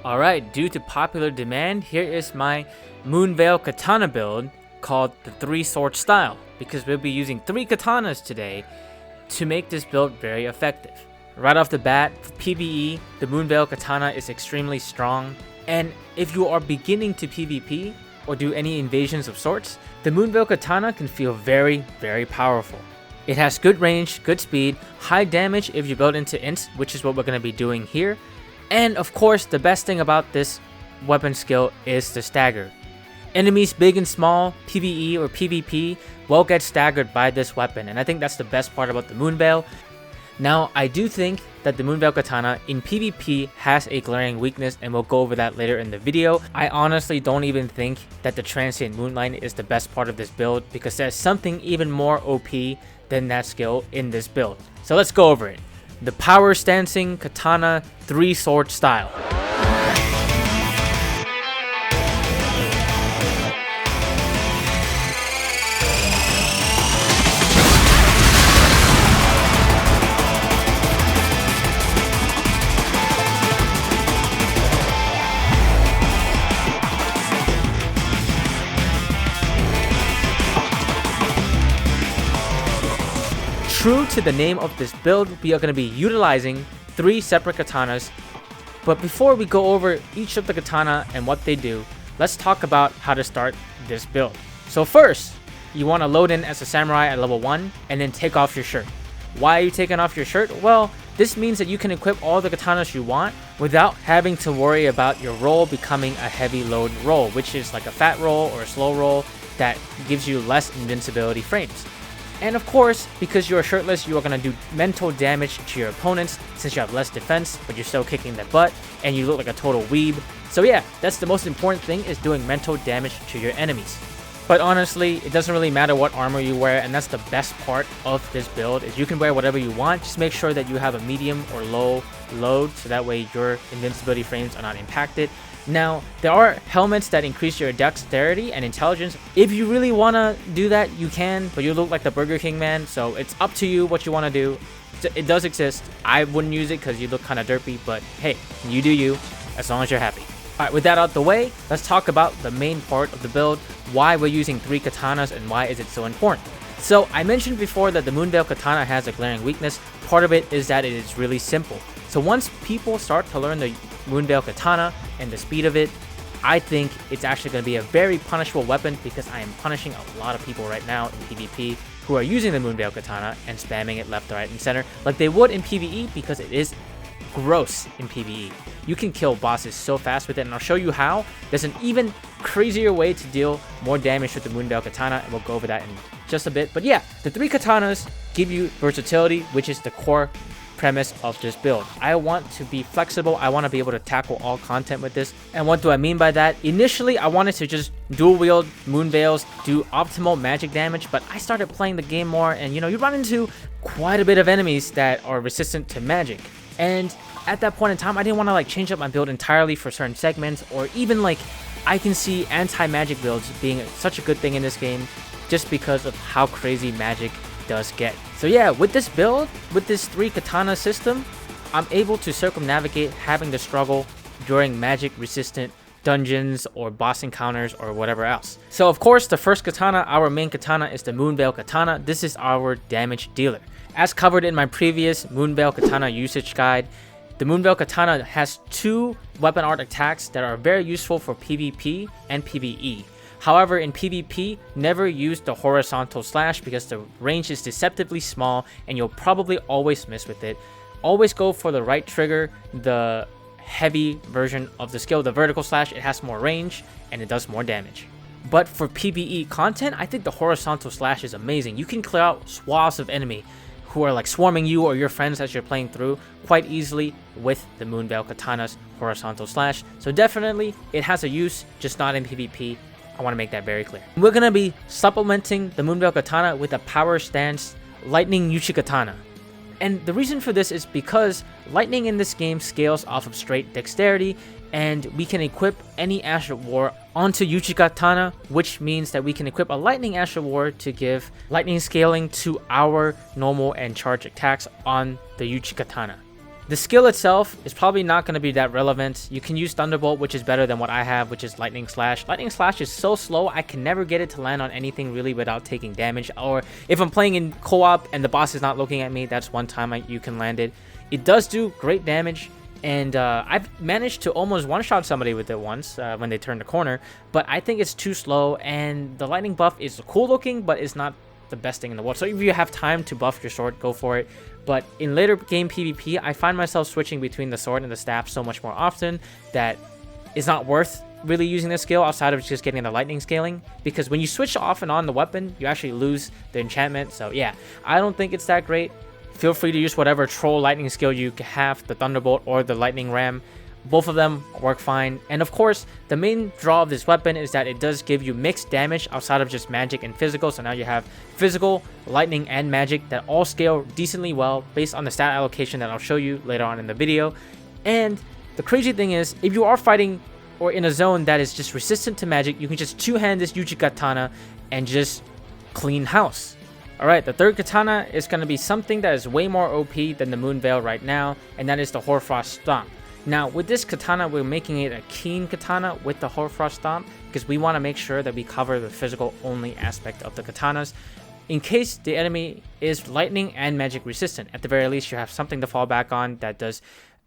Alright, due to popular demand, here is my Moonveil Katana build called the 3-sword style, because we'll be using 3 katanas today to make this build very effective. Right off the bat, for PvE, the Moonveil Katana is extremely strong, and if you are beginning to PvP or do any invasions of sorts, the Moonveil Katana can feel very, very powerful. It has good range, good speed, high damage if you build into ints, which is what we're going to be doing here. And of course, the best thing about this weapon skill is the stagger. Enemies big and small, PvE or PvP, will get staggered by this weapon, and I think that's the best part about the Moonveil. Now, I do think that the Moonveil Katana in PvP has a glaring weakness, and we'll go over that later in the video. I honestly don't even think that the Transient Moonlight is the best part of this build, because there's something even more OP than that skill in this build. So let's go over it. The Powerstancing Katana 3-sword style. True to the name of this build, we are going to be utilizing 3 separate katanas, but before we go over each of the katana and what they do, let's talk about how to start this build. So first, you want to load in as a samurai at level 1 and then take off your shirt. Why are you taking off your shirt? Well, this means that you can equip all the katanas you want without having to worry about your roll becoming a heavy load roll, which is like a fat roll or a slow roll that gives you less invincibility frames. And of course, because you are shirtless, you are going to do mental damage to your opponents since you have less defense, but you're still kicking their butt, and you look like a total weeb. So yeah, that's the most important thing, is doing mental damage to your enemies. But honestly, it doesn't really matter what armor you wear, and that's the best part of this build, is you can wear whatever you want. Just make sure that you have a medium or low load, so that way your invincibility frames are not impacted. Now, there are helmets that increase your dexterity and intelligence. If you really want to do that, you can, but you look like the Burger King man, so it's up to you what you want to do. It does exist. I wouldn't use it because you look kind of derpy, but hey, you do you, as long as you're happy. Alright, with that out the way, let's talk about the main part of the build, why we're using 3 katanas and why is it so important. So, I mentioned before that the Moonveil Katana has a glaring weakness. Part of it is that it is really simple. So once people start to learn the Moonveil Katana and the speed of it, I think it's actually going to be a very punishable weapon, because I am punishing a lot of people right now in PvP who are using the Moonveil Katana and spamming it left, right, and center like they would in PvE, because it is gross in PvE. You can kill bosses so fast with it, and I'll show you how. There's an even crazier way to deal more damage with the Moonveil Katana, and we'll go over that in just a bit. But yeah, the 3 katanas give you versatility, which is the core premise of this build. I want to be flexible. I want to be able to tackle all content with this. And what do I mean by that? Initially, I wanted to just dual wield Moonveils, do optimal magic damage, but I started playing the game more, and you run into quite a bit of enemies that are resistant to magic. And at that point in time, I didn't want to change up my build entirely for certain segments, or even I can see anti-magic builds being such a good thing in this game just because of how crazy magic does get. So yeah, with this build, with this 3 katana system, I'm able to circumnavigate having to struggle during magic resistant dungeons or boss encounters or whatever else. So of course, the first katana, our main katana, is the Moonveil Katana. This is our damage dealer. As covered in my previous Moonveil Katana usage guide, the Moonveil Katana has 2 weapon art attacks that are very useful for PvP and PvE. However, in PvP, never use the horizontal slash because the range is deceptively small and you'll probably always miss with it. Always go for the right trigger, the heavy version of the skill, the vertical slash. It has more range and it does more damage. But for PvE content, I think the horizontal slash is amazing. You can clear out swaths of enemy who are swarming you or your friends as you're playing through quite easily with the Moonveil Katana's horizontal slash. So definitely, it has a use, just not in PvP. I want to make that very clear. We're going to be supplementing the Moonveil Katana with a Powerstance Lightning Katana. And the reason for this is because lightning in this game scales off of straight dexterity, and we can equip any Ash of War onto Katana, which means that we can equip a Lightning Ash of War to give lightning scaling to our normal and charge attacks on the Katana. The skill itself is probably not going to be that relevant. You can use Thunderbolt, which is better than what I have, which is Lightning Slash. Lightning Slash is so slow, I can never get it to land on anything really without taking damage. Or if I'm playing in co-op and the boss is not looking at me, that's one time you can land it. It does do great damage, and I've managed to almost one-shot somebody with it once when they turn the corner, but I think it's too slow, and the lightning buff is cool looking, but it's not the best thing in the world. So if you have time to buff your sword, go for it. But in later game PvP, I find myself switching between the sword and the staff so much more often that it's not worth really using this skill outside of just getting the lightning scaling, because when you switch off and on the weapon, you actually lose the enchantment. So yeah, I don't think it's that great. Feel free to use whatever troll lightning skill you have, the Thunderbolt or the Lightning Ram. Both of them work fine. And of course, the main draw of this weapon is that it does give you mixed damage outside of just magic and physical. So now you have physical, lightning, and magic that all scale decently well based on the stat allocation that I'll show you later on in the video. And the crazy thing is, if you are fighting or in a zone that is just resistant to magic, you can just two-hand this Uchi Katana and just clean house. Alright, the third katana is going to be something that is way more OP than the Moonveil right now, and that is the Hoarfrost Stomp. Now, with this katana, we're making it a keen katana with the Hoarfrost Stomp, because we want to make sure that we cover the physical only aspect of the katanas, in case the enemy is lightning and magic resistant. At the very least, you have something to fall back on that does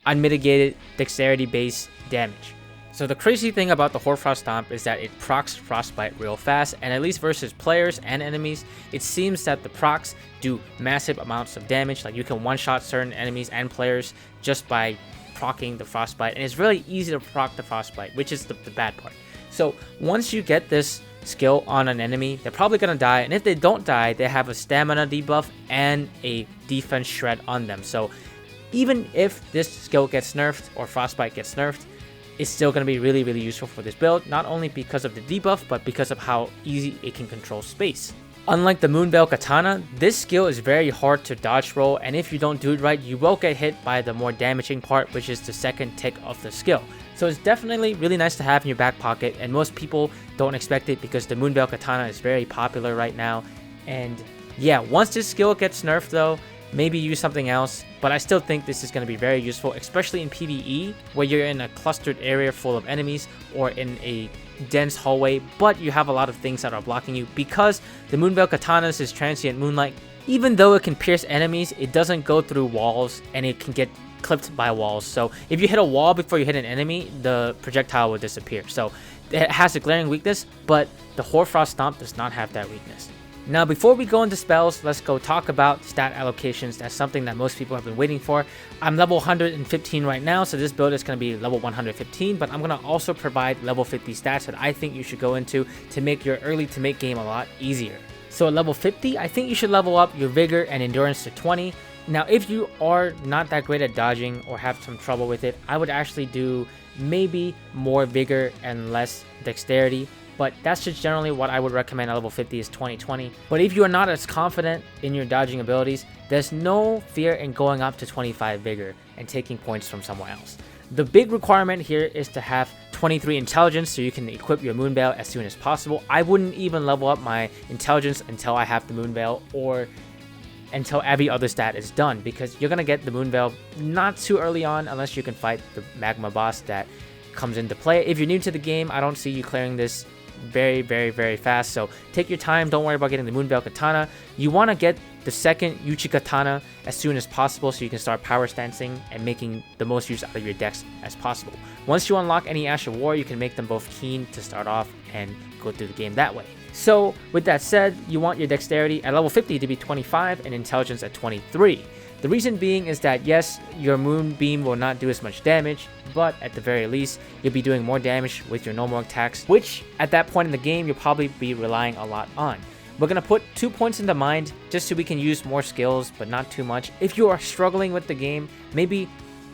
unmitigated dexterity-based damage. So the crazy thing about the Hoarfrost Stomp is that it procs Frostbite real fast, and at least versus players and enemies, it seems that the procs do massive amounts of damage. Like, you can one-shot certain enemies and players just by proccing the Frostbite, and it's really easy to proc the Frostbite, which is the bad part. So once you get this skill on an enemy, they're probably going to die, and if they don't die, they have a stamina debuff and a defense shred on them. So even if this skill gets nerfed or Frostbite gets nerfed, it's still going to be really, really useful for this build, not only because of the debuff, but because of how easy it can control space. Unlike the Moonveil Katana, this skill is very hard to dodge roll, and if you don't do it right, you will get hit by the more damaging part, which is the second tick of the skill. So it's definitely really nice to have in your back pocket, and most people don't expect it because the Moonveil Katana is very popular right now. And yeah, once this skill gets nerfed though, maybe use something else, but I still think this is going to be very useful, especially in PvE, where you're in a clustered area full of enemies or in a dense hallway, but you have a lot of things that are blocking you. Because the Moonveil Katanas is transient moonlight, even though it can pierce enemies, it doesn't go through walls, and it can get clipped by walls. So if you hit a wall before you hit an enemy, the projectile will disappear. So it has a glaring weakness, but the Hoarfrost Stomp does not have that weakness. Now, before we go into spells, let's go talk about stat allocations. That's something that most people have been waiting for. I'm level 115 right now, so this build is going to be level 115, but I'm going to also provide level 50 stats that I think you should go into to make your early to mid game a lot easier. So at level 50, I think you should level up your Vigor and Endurance to 20. Now, if you are not that great at dodging or have some trouble with it, I would actually do maybe more Vigor and less Dexterity. But that's just generally what I would recommend at level 50 is 20-20. But if you are not as confident in your dodging abilities, there's no fear in going up to 25 Vigor and taking points from somewhere else. The big requirement here is to have 23 Intelligence so you can equip your Moonveil as soon as possible. I wouldn't even level up my Intelligence until I have the Moonveil or until every other stat is done, because you're going to get the Moonveil not too early on unless you can fight the Magma boss that comes into play. If you're new to the game, I don't see you clearing this very fast, so take your time. Don't worry about getting the Moonveil Katana. You want to get the second Uchi Katana as soon as possible so you can start power stancing and making the most use out of your decks as possible. Once you unlock any Ash of War, you can make them both keen to start off and go through the game that way. So with that said, you want your Dexterity at level 50 to be 25 and Intelligence at 23. The reason being is that yes, your Moonbeam will not do as much damage, but at the very least, you'll be doing more damage with your normal attacks, which at that point in the game, you'll probably be relying a lot on. We're going to put 2 points into mind just so we can use more skills, but not too much. If you are struggling with the game, maybe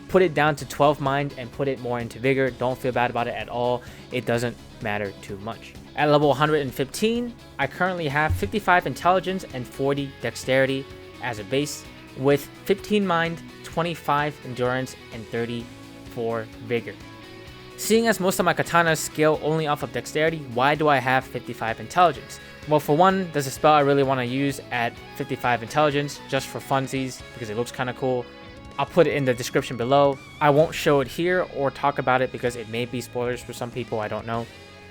put it down to 12 mind and put it more into Vigor. Don't feel bad about it at all. It doesn't matter too much. At level 115, I currently have 55 Intelligence and 40 Dexterity as a base, with 15 mind, 25 endurance, and 34 vigor. Seeing as most of my katanas scale only off of dexterity, why do I have 55 intelligence? Well, for one, there's a spell I really want to use at 55 intelligence just for funsies because it looks kind of cool. I'll put it in the description below. I won't show it here or talk about it because it may be spoilers for some people, I don't know.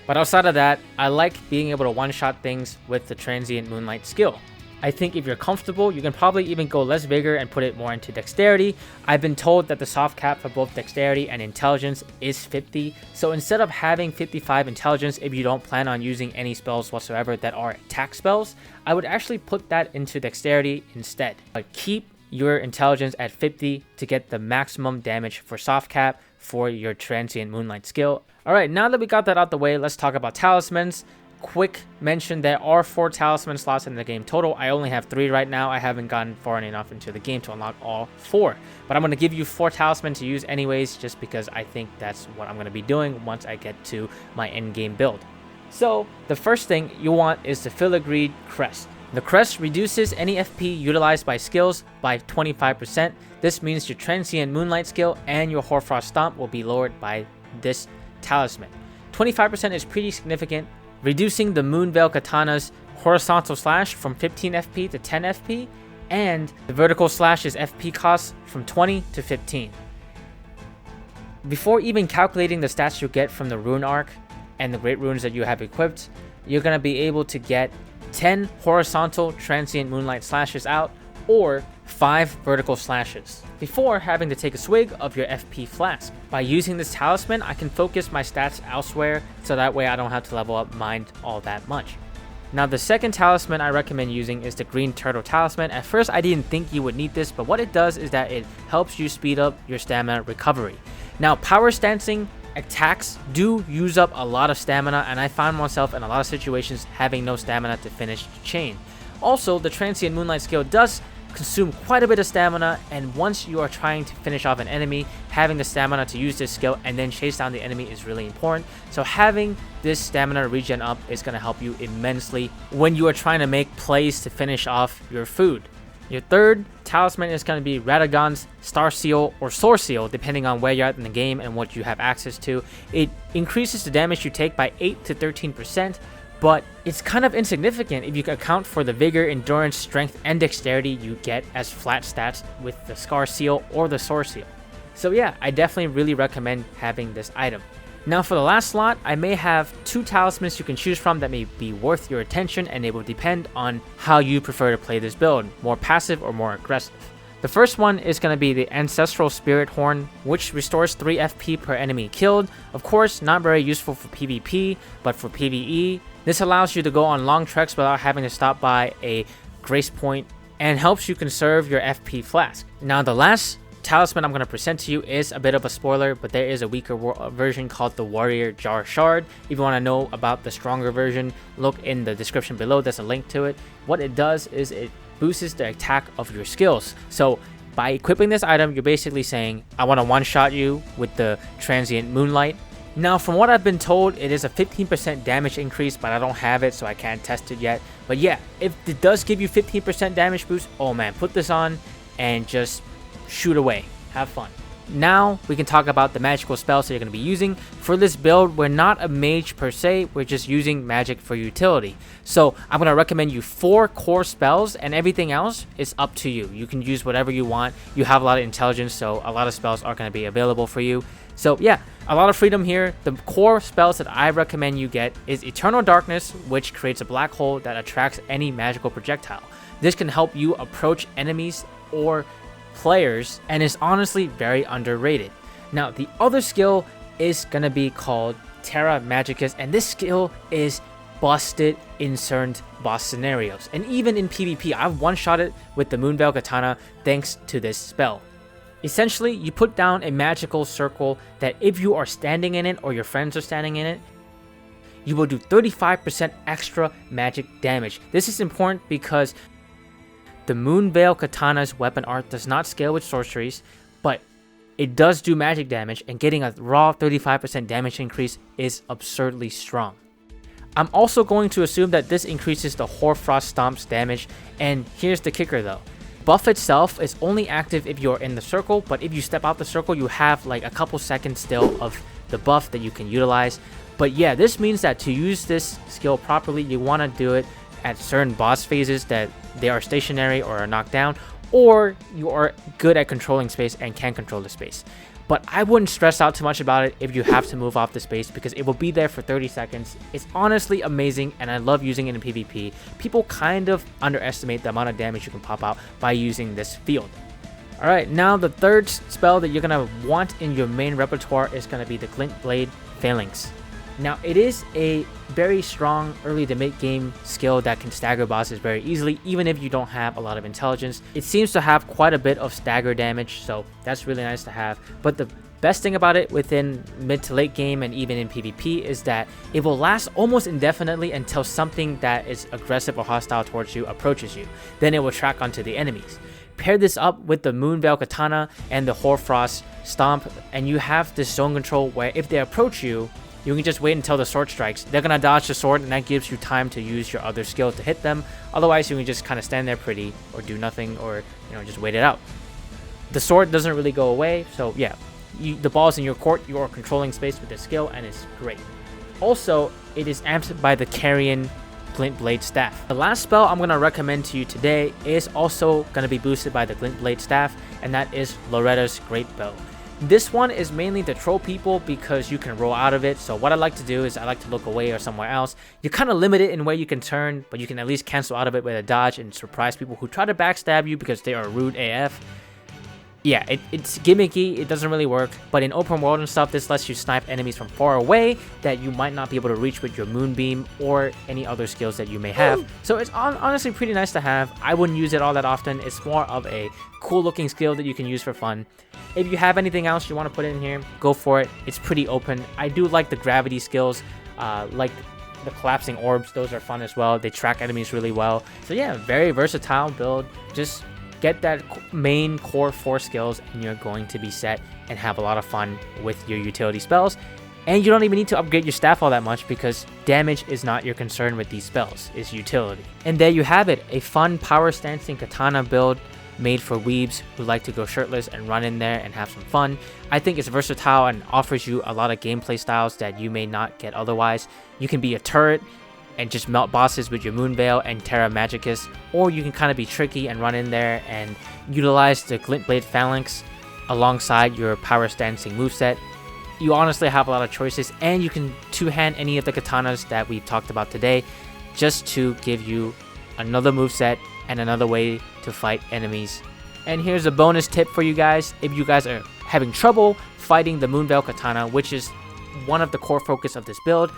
But outside of that, I like being able to one-shot things with the Transient Moonlight skill. I think if you're comfortable, you can probably even go less Vigor and put it more into Dexterity. I've been told that the soft cap for both Dexterity and Intelligence is 50. So instead of having 55 Intelligence, if you don't plan on using any spells whatsoever that are attack spells, I would actually put that into Dexterity instead. But keep your Intelligence at 50 to get the maximum damage for soft cap for your Transient Moonlight skill. Alright, now that we got that out the way, let's talk about Talismans. Quick mention, there are 4 talisman slots in the game total. I only have 3 right now. I haven't gotten far enough into the game to unlock all 4, but I'm going to give you 4 talisman to use anyways, just because I think that's what I'm going to be doing once I get to my end game build. So the first thing you want is the Filigreed Crest. The crest reduces any FP utilized by skills by 25%. This means your Transient Moonlight skill and your Hoarfrost Stomp will be lowered by this talisman. 25% is pretty significant, reducing the Moonveil Katana's horizontal slash from 15 FP to 10 FP, and the vertical slash's FP cost from 20 to 15. Before even calculating the stats you get from the rune arc and the great runes that you have equipped, you're going to be able to get 10 horizontal Transient Moonlight slashes out, or 5 vertical slashes, before having to take a swig of your FP flask. By using this talisman, I can focus my stats elsewhere, so that way I don't have to level up mind all that much. Now the second talisman I recommend using is the Green Turtle Talisman. At first I didn't think you would need this, but what it does is that it helps you speed up your stamina recovery. Now Powerstancing attacks do use up a lot of stamina, and I found myself in a lot of situations having no stamina to finish the chain. Also, the Transient Moonlight skill does consume quite a bit of stamina, and once you are trying to finish off an enemy, having the stamina to use this skill and then chase down the enemy is really important. So having this stamina regen up is going to help you immensely when you are trying to make plays to finish off your food. Your third talisman is going to be Radagon's Star Seal or Sword Seal, depending on where you're at in the game and what you have access to. It increases the damage you take by 8 to 13%, but it's kind of insignificant if you account for the Vigor, Endurance, Strength, and Dexterity you get as flat stats with the Scar Seal or the Sword Seal. So yeah, I definitely really recommend having this item. Now for the last slot, I may have 2 talismans you can choose from that may be worth your attention, and it will depend on how you prefer to play this build, more passive or more aggressive. The first one is going to be the Ancestral Spirit Horn, which restores 3 FP per enemy killed. Of course, not very useful for PvP, but for PvE, this allows you to go on long treks without having to stop by a grace point and helps you conserve your FP flask. Now the last talisman I'm going to present to you is a bit of a spoiler, but there is a weaker version called the Warrior Jar Shard. If you want to know about the stronger version, look in the description below, there's a link to it. What it does is it boosts the attack of your skills. So by equipping this item, you're basically saying, I want to one-shot you with the Transient Moonlight. Now from what I've been told, it is a 15% damage increase, but I don't have it, so I can't test it yet. But yeah, if it does give you 15% damage boost, oh man, put this on and just shoot away, have fun. Now we can talk about the magical spells that you're going to be using. For this build, we're not a mage per se, we're just using magic for utility. So I'm going to recommend you 4 core spells, and everything else is up to you. You can use whatever you want. You have a lot of intelligence, so a lot of spells are going to be available for you. So yeah, a lot of freedom here. The core spells that I recommend you get is Eternal Darkness, which creates a black hole that attracts any magical projectile. This can help you approach enemies or players, and is honestly very underrated. Now the other skill is gonna be called Terra Magicus, and this skill is busted in certain boss scenarios, and even in PvP I've one-shotted with the Moonveil Katana thanks to this spell. Essentially, you put down a magical circle that if you are standing in it or your friends are standing in it, you will do 35% extra magic damage. This is important because the Moonveil Katana's weapon art does not scale with sorceries, but it does do magic damage, and getting a raw 35% damage increase is absurdly strong. I'm also going to assume that this increases the Hoarfrost Stomp's damage, and here's the kicker though. Buff itself is only active if you're in the circle, but if you step out the circle, you have like a couple seconds still of the buff that you can utilize. But yeah, this means that to use this skill properly, you want to do it at certain boss phases that they are stationary or are knocked down, or you are good at controlling space and can control the space. But I wouldn't stress out too much about it if you have to move off the space, because it will be there for 30 seconds. It's honestly amazing, and I love using it in PvP. People kind of underestimate the amount of damage you can pop out by using this field. Alright, now the third spell that you're going to want in your main repertoire is going to be the Glintblade Phalanx. Now, it is a very strong early to mid game skill that can stagger bosses very easily, even if you don't have a lot of intelligence. It seems to have quite a bit of stagger damage, so that's really nice to have. But the best thing about it within mid to late game and even in PvP is that it will last almost indefinitely until something that is aggressive or hostile towards you approaches you. Then it will track onto the enemies. Pair this up with the Moonveil Katana and the Hoarfrost Stomp, and you have this zone control where if they approach you, you can just wait until the sword strikes. They're going to dodge the sword, and that gives you time to use your other skill to hit them. Otherwise, you can just kind of stand there pretty or do nothing, or just wait it out. The sword doesn't really go away, so yeah, the ball's in your court. You are controlling space with this skill, and it's great. Also, it is amped by the Carrion Glintblade Staff. The last spell I'm going to recommend to you today is also going to be boosted by the Glintblade Staff, and that is Loretta's Great Bow. This one is mainly to troll people because you can roll out of it. So what I like to do is I like to look away or somewhere else. You're kind of limited in where you can turn, but you can at least cancel out of it with a dodge and surprise people who try to backstab you because they are rude AF. Yeah, it's gimmicky, it doesn't really work, but in open world and stuff, this lets you snipe enemies from far away that you might not be able to reach with your Moonbeam or any other skills that you may have. So it's honestly pretty nice to have. I wouldn't use it all that often. It's more of a cool looking skill that you can use for fun. If you have anything else you want to put in here, go for it. It's pretty open. I do like the gravity skills, like the collapsing orbs. Those are fun as well. They track enemies really well. So yeah, very versatile build. Just get that main core 4 skills and you're going to be set and have a lot of fun with your utility spells. And you don't even need to upgrade your staff all that much because damage is not your concern with these spells, it's utility. And there you have it, a fun Powerstancing Katana build made for weebs who like to go shirtless and run in there and have some fun. I think it's versatile and offers you a lot of gameplay styles that you may not get otherwise. You can be a turret and just melt bosses with your Moonveil and Terra Magicus, or you can kind of be tricky and run in there and utilize the Glintblade Phalanx alongside your Powerstancing moveset. You honestly have a lot of choices, and you can two-hand any of the katanas that we've talked about today just to give you another moveset and another way to fight enemies. And here's a bonus tip for you guys. If you guys are having trouble fighting the Moonveil Katana, which is one of the core focus of this build,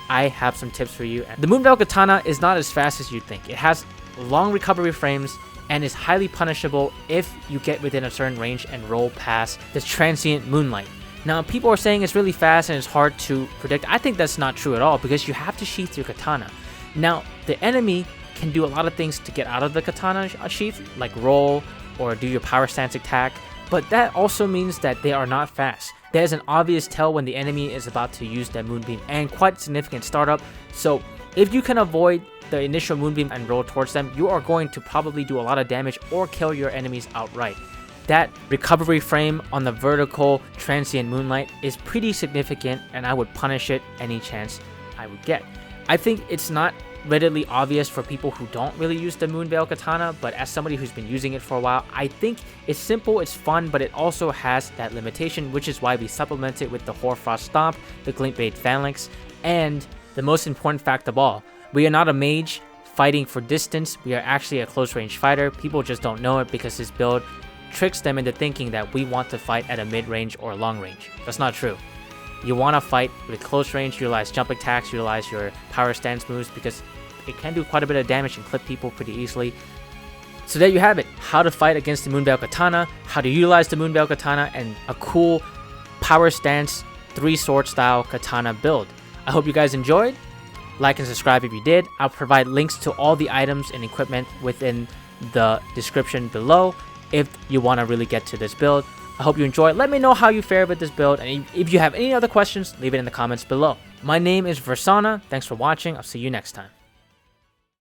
I have some tips for you. The Moonveil Katana is not as fast as you'd think. It has long recovery frames and is highly punishable if you get within a certain range and roll past the transient moonlight. Now, people are saying it's really fast and it's hard to predict. I think that's not true at all because you have to sheath your katana. Now, the enemy can do a lot of things to get out of the katana sheath, like roll or do your power stance attack, but that also means that they are not fast. There's an obvious tell when the enemy is about to use that Moonbeam and quite significant startup, so if you can avoid the initial Moonbeam and roll towards them, you are going to probably do a lot of damage or kill your enemies outright. That recovery frame on the vertical transient moonlight is pretty significant, and I would punish it any chance I would get. I think it's not readily obvious for people who don't really use the Moonveil Katana, but as somebody who's been using it for a while, I think it's simple, it's fun, but it also has that limitation, which is why we supplement it with the Hoarfrost Stomp, the Glintblade Phalanx, and the most important fact of all, we are not a mage fighting for distance, we are actually a close range fighter. People just don't know it because this build tricks them into thinking that we want to fight at a mid-range or long range. That's not true. You want to fight with close range, utilize jump attacks, utilize your power stance moves because it can do quite a bit of damage and clip people pretty easily. So there you have it, how to fight against the Moonveil Katana, how to utilize the Moonveil Katana, and a cool power stance 3-sword style katana build. I hope you guys enjoyed. Like and subscribe if you did. I'll provide links to all the items and equipment within the description below if you want to really get to this build. I hope you enjoy. Let me know how you fare with this build, and if you have any other questions, leave it in the comments below. My name is Varsona. Thanks for watching. I'll see you next time.